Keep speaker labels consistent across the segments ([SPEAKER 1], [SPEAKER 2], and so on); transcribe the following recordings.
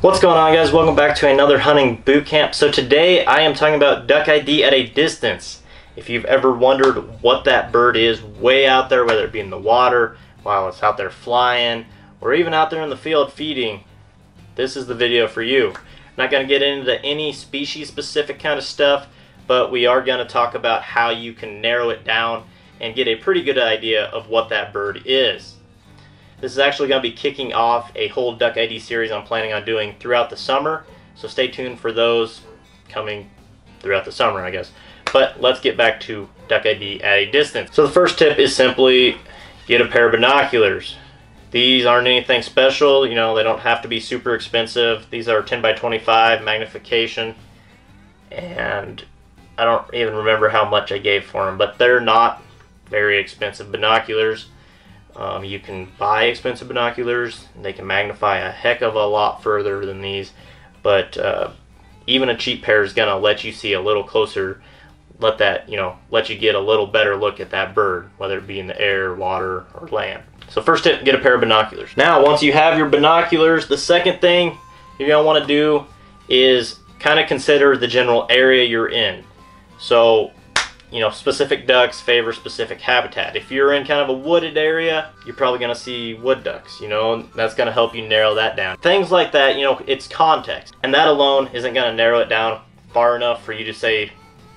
[SPEAKER 1] What's going on, guys? Welcome back to another hunting boot camp. So today I am talking about duck ID at a distance. If you've ever wondered what that bird is way out there, whether it be in the water, while it's out there flying, or even out there in the field feeding, this is the video for you. I'm not going to get into any species specific kind of stuff, but we are going to talk about how you can narrow it down and get a pretty good idea of what that bird is. This is actually going to be kicking off a whole duck ID series I'm planning on doing throughout the summer, so stay tuned for those coming throughout the summer, I guess. But let's get back to duck ID at a distance. So the first tip is simply get a pair of binoculars. These aren't anything special, you know, they don't have to be super expensive. These are 10 by 25 magnification, and I don't even remember how much I gave for them, but they're not very expensive binoculars. You can buy expensive binoculars. They can magnify a heck of a lot further than these, but even a cheap pair is gonna let you see a little closer, let you get a little better look at that bird, whether it be in the air, water, or land. So first tip, get a pair of binoculars. Now once you have your binoculars, the second thing you're gonna want to do is kind of consider the general area you're in. So specific ducks favor specific habitat. If you're in kind of a wooded area, you're probably going to see wood ducks, that's going to help you narrow that down. Things like that, it's context. And that alone isn't going to narrow it down far enough for you to say,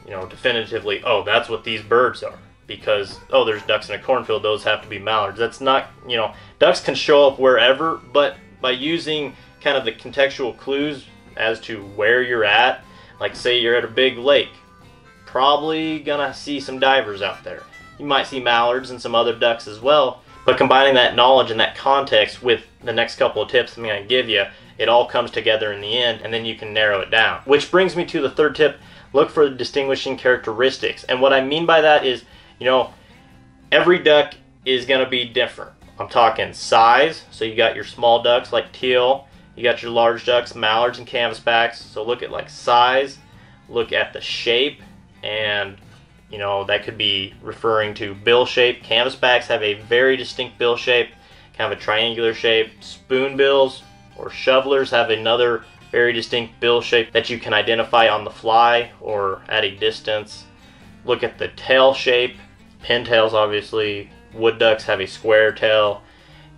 [SPEAKER 1] definitively, oh, that's what these birds are. Because, oh, there's ducks in a cornfield, those have to be mallards. That's not, ducks can show up wherever, but by using kind of the contextual clues as to where you're at, like say you're at a big lake, probably gonna see some divers out there. You might see mallards and some other ducks as well, but combining that knowledge and that context with the next couple of tips I'm gonna give you, it all comes together in the end, and then you can narrow it down. Which brings me to the third tip: look for the distinguishing characteristics. And what I mean by that is, every duck is gonna be different. I'm talking size, so you got your small ducks like teal, you got your large ducks, mallards and canvasbacks, so look at like size, look at the shape, and that could be referring to bill shape. Canvasbacks have a very distinct bill shape, kind of a triangular shape. Spoonbills or shovelers have another very distinct bill shape that you can identify on the fly or at a distance. Look at the tail shape. Pintails, obviously. Wood ducks have a square tail.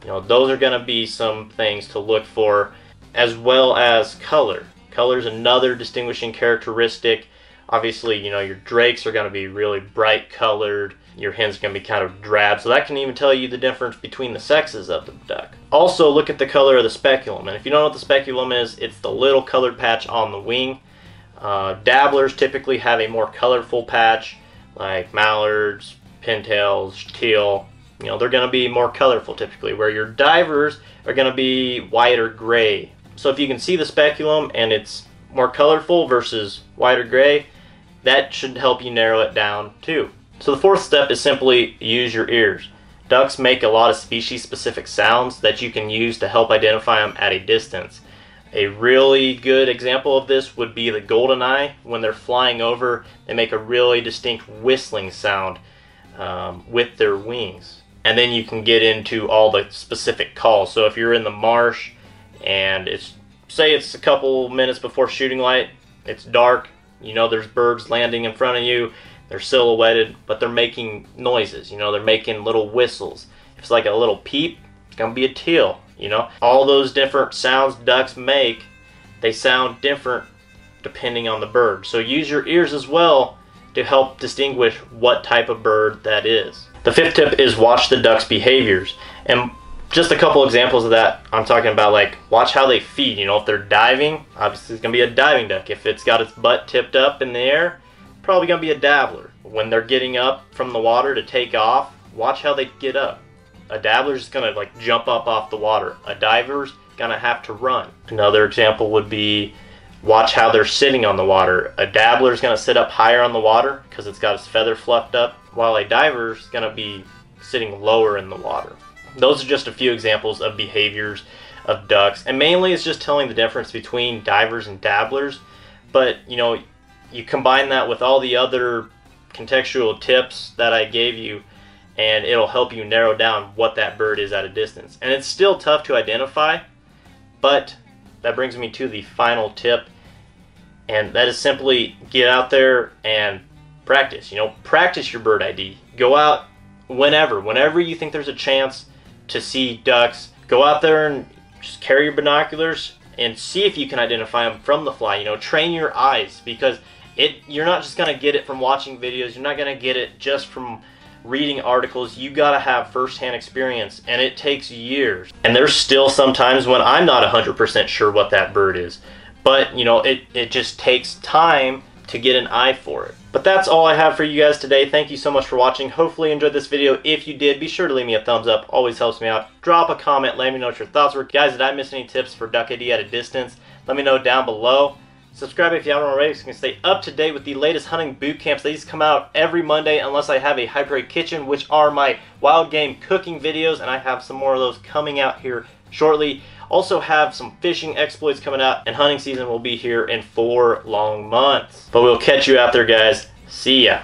[SPEAKER 1] Those are going to be some things to look for, as well as color. Color is another distinguishing characteristic. Obviously, your drakes are going to be really bright colored. Your hens are going to be kind of drab. So that can even tell you the difference between the sexes of the duck. Also, look at the color of the speculum. And if you don't know what the speculum is, it's the little colored patch on the wing. Dabblers typically have a more colorful patch, like mallards, pintails, teal. They're going to be more colorful typically, where your divers are going to be white or gray. So if you can see the speculum and it's more colorful versus white or gray, that should help you narrow it down too. So the fourth step is simply use your ears. Ducks make a lot of species specific sounds that you can use to help identify them at a distance. A really good example of this would be the goldeneye. When they're flying over, they make a really distinct whistling sound with their wings. And then you can get into all the specific calls. So if you're in the marsh and say it's a couple minutes before shooting light, it's dark, there's birds landing in front of you, they're silhouetted, but they're making noises, they're making little whistles. If it's like a little peep, it's gonna be a teal, All those different sounds ducks make, they sound different depending on the bird. So use your ears as well to help distinguish what type of bird that is. The fifth tip is watch the duck's behaviors. And just a couple examples of that, I'm talking about like watch how they feed. If they're diving, obviously it's going to be a diving duck. If it's got its butt tipped up in the air, probably going to be a dabbler. When they're getting up from the water to take off, watch how they get up. A dabbler's just going to like jump up off the water. A diver's going to have to run. Another example would be watch how they're sitting on the water. A dabbler's going to sit up higher on the water because it's got its feather fluffed up, while a diver's going to be sitting lower in the water. Those are just a few examples of behaviors of ducks, and mainly it's just telling the difference between divers and dabblers. But you combine that with all the other contextual tips that I gave you, and it'll help you narrow down what that bird is at a distance. And it's still tough to identify, but that brings me to the final tip, and that is simply get out there and practice. You know, practice your bird ID. Go out whenever you think there's a chance to see ducks. Go out there and just carry your binoculars and see if you can identify them from the fly. You know, train your eyes, because you're not just gonna get it from watching videos. You're not gonna get it just from reading articles. You gotta have first-hand experience, and it takes years. And there's still sometimes when I'm not 100% sure what that bird is, but you know, it just takes time to get an eye for it. But that's all I have for you guys today. Thank you so much for watching. Hopefully you enjoyed this video. If you did, be sure to leave me a thumbs up. Always helps me out. Drop a comment. Let me know what your thoughts were. Guys, did I miss any tips for duck ID at a distance? Let me know down below. Subscribe if you haven't already, so you can stay up to date with the latest hunting boot camps. These come out every Monday unless I have a High Prairie Kitchen, which are my wild game cooking videos, and I have some more of those coming out here shortly. Also have some fishing exploits coming out, and hunting season will be here in 4 long months. But we'll catch you out there, guys. See ya.